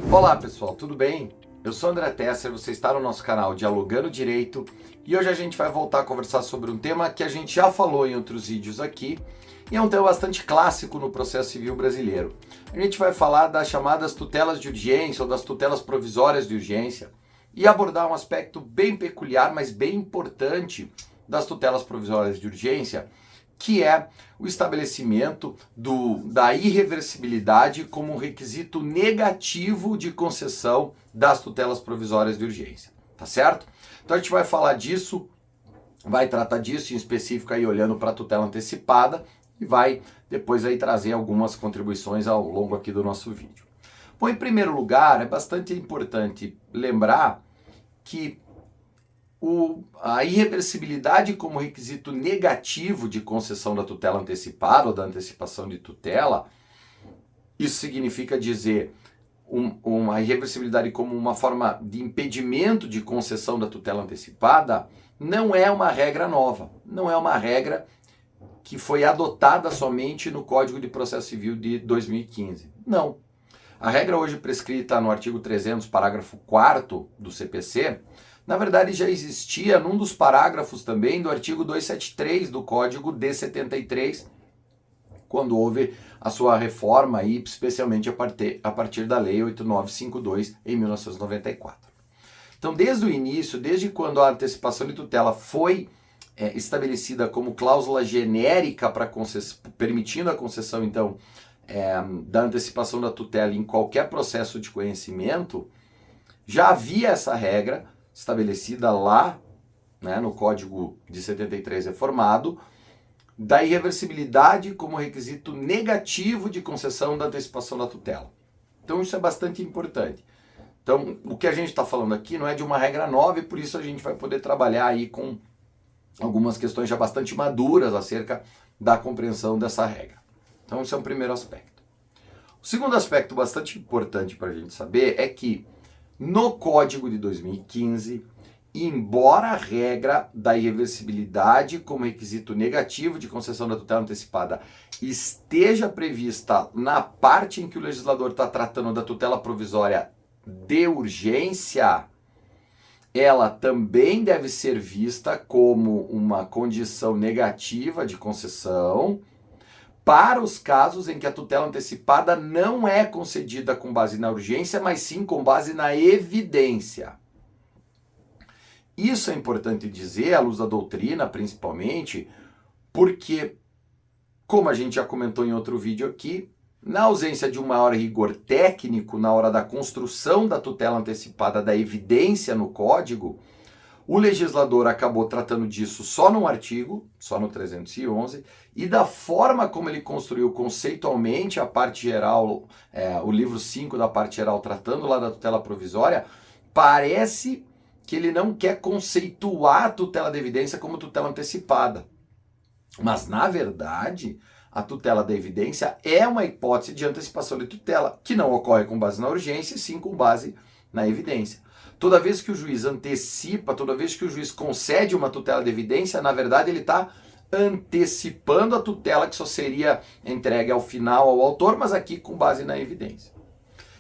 Olá pessoal, tudo bem? Eu sou André Tesser, você está no nosso canal Dialogando Direito e hoje a gente vai voltar a conversar sobre um tema que a gente já falou em outros vídeos aqui e é um tema bastante clássico no processo civil brasileiro. A gente vai falar das chamadas tutelas de urgência ou das tutelas provisórias de urgência e abordar um aspecto bem peculiar, mas bem importante das tutelas provisórias de urgência, que é o estabelecimento da irreversibilidade como um requisito negativo de concessão das tutelas provisórias de urgência, tá certo? Então a gente vai falar disso, vai tratar disso em específico aí olhando para a tutela antecipada e vai depois aí trazer algumas contribuições ao longo aqui do nosso vídeo. Bom, em primeiro lugar, é bastante importante lembrar que a irreversibilidade como requisito negativo de concessão da tutela antecipada ou da antecipação de tutela, isso significa dizer uma irreversibilidade como uma forma de impedimento de concessão da tutela antecipada, não é uma regra nova, não é uma regra que foi adotada somente no Código de Processo Civil de 2015. Não. A regra hoje prescrita no artigo 300, parágrafo 4º do CPC, na verdade já existia num dos parágrafos também do artigo 273 do Código de 73, quando houve a sua reforma, aí, especialmente a partir da Lei 8952 em 1994. Então, desde o início, desde quando a antecipação de tutela foi estabelecida como cláusula genérica para permitindo a concessão, então, da antecipação da tutela em qualquer processo de conhecimento, já havia essa regra estabelecida lá, né, no Código de 73 reformado, da irreversibilidade como requisito negativo de concessão da antecipação da tutela. Então isso é bastante importante. Então o que a gente está falando aqui não é de uma regra nova e por isso a gente vai poder trabalhar aí com algumas questões já bastante maduras acerca da compreensão dessa regra. Então esse é o primeiro aspecto. O segundo aspecto bastante importante para a gente saber é que no Código de 2015, embora a regra da irreversibilidade como requisito negativo de concessão da tutela antecipada esteja prevista na parte em que o legislador está tratando da tutela provisória de urgência, ela também deve ser vista como uma condição negativa de concessão para os casos em que a tutela antecipada não é concedida com base na urgência, mas sim com base na evidência. Isso é importante dizer, à luz da doutrina, principalmente, porque, como a gente já comentou em outro vídeo aqui, na ausência de um maior rigor técnico na hora da construção da tutela antecipada da evidência no Código, o legislador acabou tratando disso só num artigo, só no 311, e da forma como ele construiu conceitualmente a parte geral, o livro 5 da parte geral, tratando lá da tutela provisória, parece que ele não quer conceituar a tutela da evidência como tutela antecipada. Mas, na verdade, a tutela da evidência é uma hipótese de antecipação de tutela, que não ocorre com base na urgência, e sim com base na evidência. Toda vez que o juiz antecipa, toda vez que o juiz concede uma tutela de evidência, na verdade ele está antecipando a tutela que só seria entregue ao final ao autor, mas aqui com base na evidência.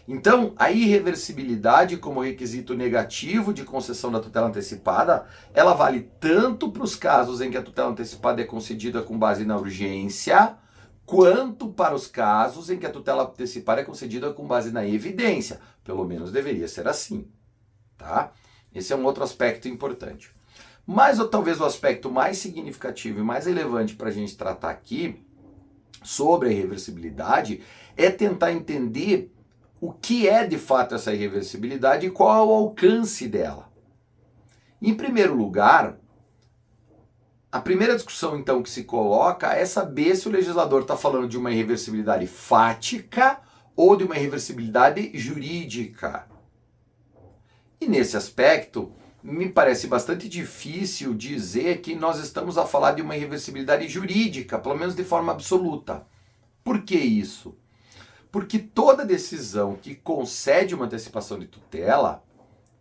Então, a irreversibilidade como requisito negativo de concessão da tutela antecipada, ela vale tanto para os casos em que a tutela antecipada é concedida com base na urgência, quanto para os casos em que a tutela antecipada é concedida com base na evidência. Pelo menos deveria ser assim. Tá? Esse é um outro aspecto importante. Mas talvez o aspecto mais significativo e mais relevante para a gente tratar aqui sobre a irreversibilidade é tentar entender o que é de fato essa irreversibilidade e qual é o alcance dela. Em primeiro lugar, a primeira discussão então que se coloca é saber se o legislador está falando de uma irreversibilidade fática ou de uma irreversibilidade jurídica. E nesse aspecto, me parece bastante difícil dizer que nós estamos a falar de uma irreversibilidade jurídica, pelo menos de forma absoluta. Por que isso? Porque toda decisão que concede uma antecipação de tutela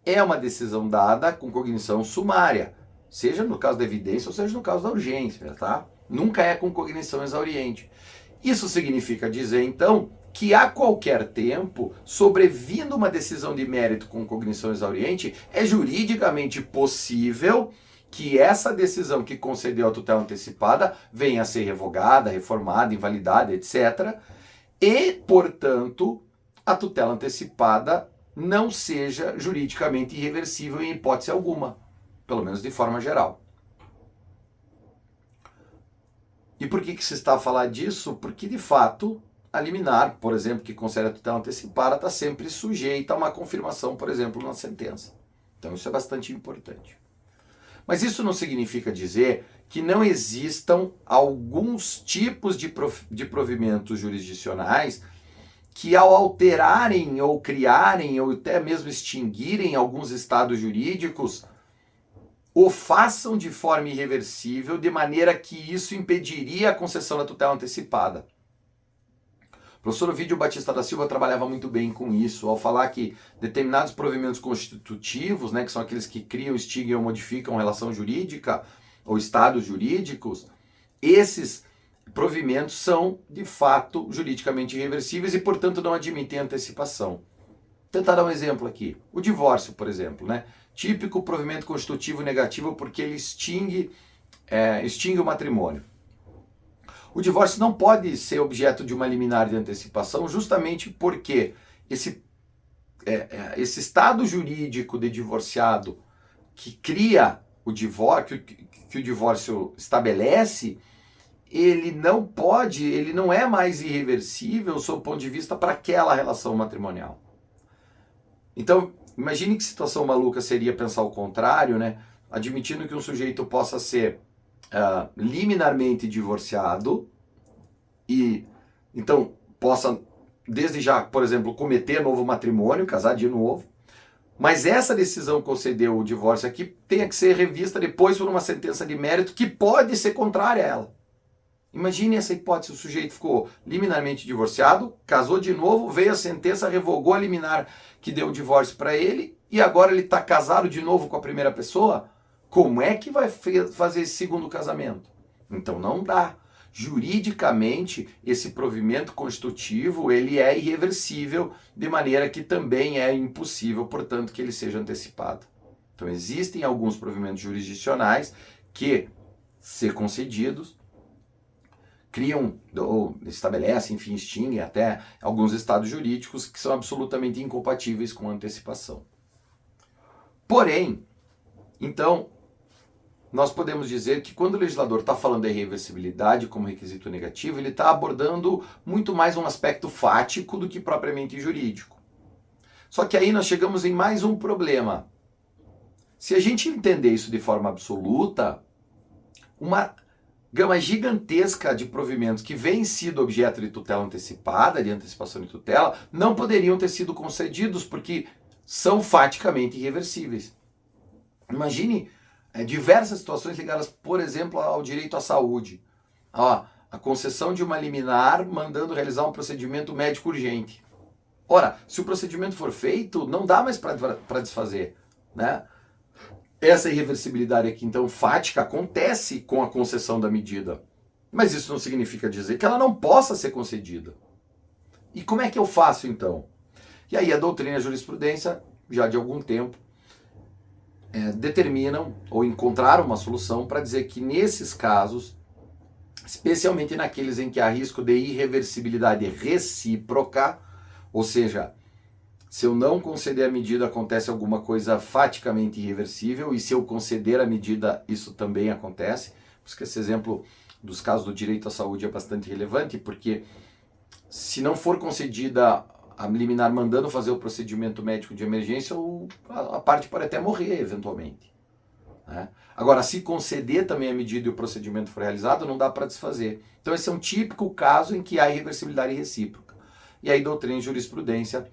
é uma decisão dada com cognição sumária. seja no caso da evidência ou seja no caso da urgência, tá? Nunca é com cognição exauriente. Isso significa dizer, então, que a qualquer tempo, sobrevindo uma decisão de mérito com cognição exauriente, é juridicamente possível que essa decisão que concedeu a tutela antecipada venha a ser revogada, reformada, invalidada, etc. E, portanto, a tutela antecipada não seja juridicamente irreversível em hipótese alguma, pelo menos de forma geral. E por que se está a falar disso? Porque, de fato, a liminar, por exemplo, que concede a tutela antecipada, está sempre sujeita a uma confirmação, por exemplo, na sentença. Então isso é bastante importante. Mas isso não significa dizer que não existam alguns tipos de provimentos jurisdicionais que, ao alterarem ou criarem ou até mesmo extinguirem alguns estados jurídicos, o façam de forma irreversível, de maneira que isso impediria a concessão da tutela antecipada. O professor Ovidio Batista da Silva trabalhava muito bem com isso, ao falar que determinados provimentos constitutivos, né, que são aqueles que criam, extinguem ou modificam relação jurídica ou estados jurídicos, esses provimentos são, de fato, juridicamente irreversíveis e, portanto, não admitem antecipação. Vou tentar dar um exemplo aqui. O divórcio, por exemplo, né? Típico provimento constitutivo negativo porque ele extingue o matrimônio. O divórcio não pode ser objeto de uma liminar de antecipação justamente porque esse estado jurídico de divorciado que cria o divórcio, que o divórcio estabelece, ele não é mais irreversível sob o ponto de vista para aquela relação matrimonial. Então, imagine que situação maluca seria pensar o contrário, né? Admitindo que um sujeito possa ser liminarmente divorciado e, então, possa, desde já, por exemplo, cometer novo matrimônio, casar de novo, mas essa decisão concedeu o divórcio aqui tenha que ser revista depois por uma sentença de mérito que pode ser contrária a ela. Imagine essa hipótese, o sujeito ficou liminarmente divorciado, casou de novo, veio a sentença, revogou a liminar que deu o divórcio para ele e agora ele está casado de novo com a primeira pessoa? Como é que vai fazer esse segundo casamento? Então não dá. Juridicamente, esse provimento constitutivo ele é irreversível, de maneira que também é impossível, portanto, que ele seja antecipado. Então existem alguns provimentos jurisdicionais que, se concedidos, criam ou estabelecem, enfim, extinguem até alguns estados jurídicos que são absolutamente incompatíveis com a antecipação. Porém, então, nós podemos dizer que quando o legislador está falando da irreversibilidade como requisito negativo, ele está abordando muito mais um aspecto fático do que propriamente jurídico. Só que aí nós chegamos em mais um problema. Se a gente entender isso de forma absoluta, uma gama gigantesca de provimentos que vêm sido objeto de tutela antecipada, de antecipação de tutela, não poderiam ter sido concedidos porque são faticamente irreversíveis. Imagine diversas situações ligadas, por exemplo, ao direito à saúde. A concessão de uma liminar mandando realizar um procedimento médico urgente. Ora, se o procedimento for feito, não dá mais para desfazer, né? Essa irreversibilidade aqui, então, fática, acontece com a concessão da medida. Mas isso não significa dizer que ela não possa ser concedida. E como é que eu faço, então? E aí a doutrina e a jurisprudência, já de algum tempo, determinam ou encontraram uma solução para dizer que nesses casos, especialmente naqueles em que há risco de irreversibilidade recíproca, ou seja, se eu não conceder a medida, acontece alguma coisa faticamente irreversível, e se eu conceder a medida, isso também acontece. Por isso que esse exemplo dos casos do direito à saúde é bastante relevante, porque se não for concedida a liminar mandando fazer o procedimento médico de emergência, a parte pode até morrer, eventualmente, né? Agora, se conceder também a medida e o procedimento for realizado, não dá para desfazer. Então esse é um típico caso em que há irreversibilidade recíproca. E aí doutrina e jurisprudência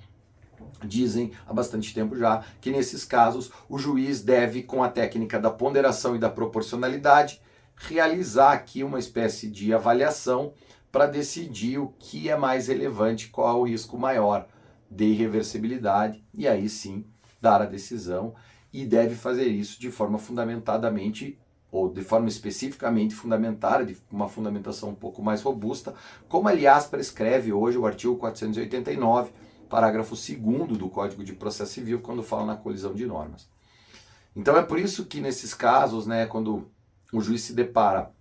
dizem há bastante tempo já que nesses casos o juiz deve, com a técnica da ponderação e da proporcionalidade, realizar aqui uma espécie de avaliação para decidir o que é mais relevante, qual é o risco maior de irreversibilidade, e aí sim dar a decisão. e deve fazer isso de forma fundamentadamente ou de forma especificamente fundamentada, de uma fundamentação um pouco mais robusta, como aliás prescreve hoje o artigo 489, parágrafo 2º do Código de Processo Civil, quando fala na colisão de normas. Então é por isso que nesses casos, né, quando o juiz se depara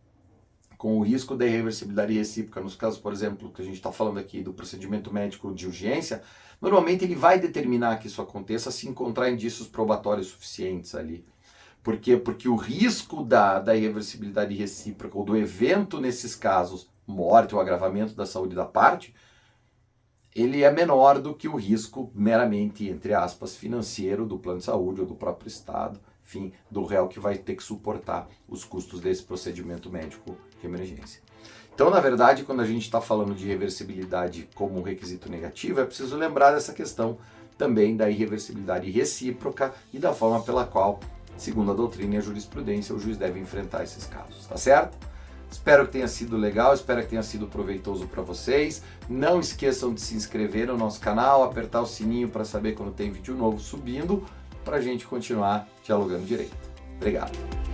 com o risco da irreversibilidade recíproca, nos casos, por exemplo, que a gente está falando aqui do procedimento médico de urgência, normalmente ele vai determinar que isso aconteça se encontrar indícios probatórios suficientes ali. Por quê? Porque o risco da irreversibilidade recíproca ou do evento nesses casos, morte ou agravamento da saúde da parte, ele é menor do que o risco meramente, entre aspas, financeiro do plano de saúde ou do próprio Estado, enfim, do réu que vai ter que suportar os custos desse procedimento médico de emergência. Então, na verdade, quando a gente está falando de irreversibilidade como um requisito negativo, é preciso lembrar dessa questão também da irreversibilidade recíproca e da forma pela qual, segundo a doutrina e a jurisprudência, o juiz deve enfrentar esses casos, tá certo? Espero que tenha sido legal, espero que tenha sido proveitoso para vocês. Não esqueçam de se inscrever no nosso canal, apertar o sininho para saber quando tem vídeo novo subindo, para a gente continuar dialogando direito. Obrigado.